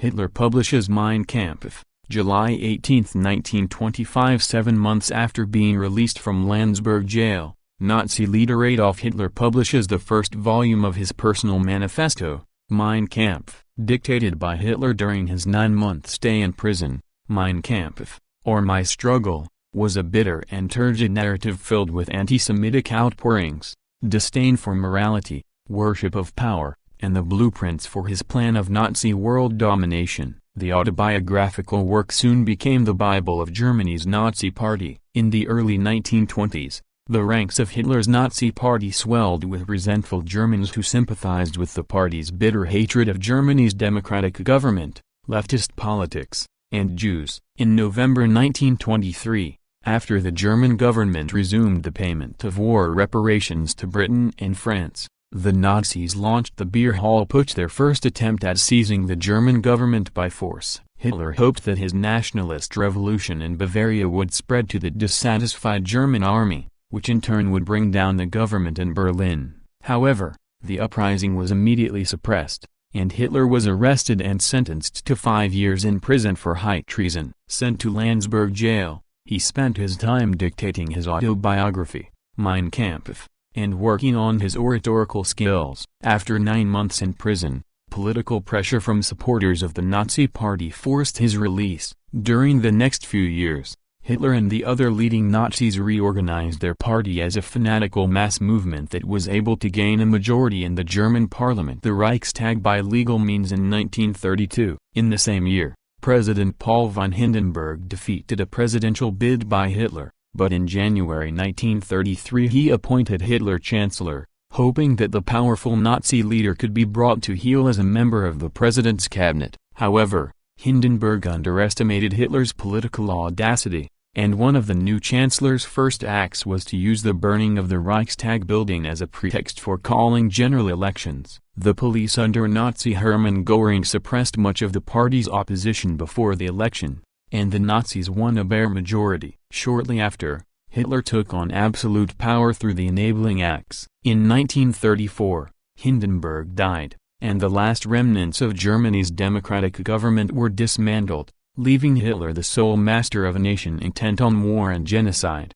Hitler publishes Mein Kampf, July 18, 1925. 7 months after being released from Landsberg jail, Nazi leader Adolf Hitler publishes the first volume of his personal manifesto, Mein Kampf. Dictated by Hitler during his 9-month stay in prison, Mein Kampf, or My Struggle, was a bitter and turgid narrative filled with anti-Semitic outpourings, disdain for morality, worship of power, and the blueprints for his plan of Nazi world domination. The autobiographical work soon became the Bible of Germany's Nazi Party. In the early 1920s, the ranks of Hitler's Nazi Party swelled with resentful Germans who sympathized with the party's bitter hatred of Germany's democratic government, leftist politics, and Jews. In November 1923, after the German government resumed the payment of war reparations to Britain and France, the Nazis launched the Beer Hall Putsch, their first attempt at seizing the German government by force. Hitler hoped that his nationalist revolution in Bavaria would spread to the dissatisfied German army, which in turn would bring down the government in Berlin. However, the uprising was immediately suppressed, and Hitler was arrested and sentenced to 5 years in prison for high treason. Sent to Landsberg jail, he spent his time dictating his autobiography, Mein Kampf, and working on his oratorical skills. After 9 months in prison, political pressure from supporters of the Nazi Party forced his release. During the next few years, Hitler and the other leading Nazis reorganized their party as a fanatical mass movement that was able to gain a majority in the German parliament, the Reichstag, by legal means in 1932. In the same year, President Paul von Hindenburg defeated a presidential bid by Hitler, but in January 1933 he appointed Hitler chancellor, hoping that the powerful Nazi leader could be brought to heel as a member of the president's cabinet. However, Hindenburg underestimated Hitler's political audacity, and one of the new chancellor's first acts was to use the burning of the Reichstag building as a pretext for calling general elections. The police under Nazi Hermann Göring suppressed much of the party's opposition before the election, and the Nazis won a bare majority. Shortly after, Hitler took on absolute power through the enabling acts. In 1934, Hindenburg died, and the last remnants of Germany's democratic government were dismantled, leaving Hitler the sole master of a nation intent on war and genocide.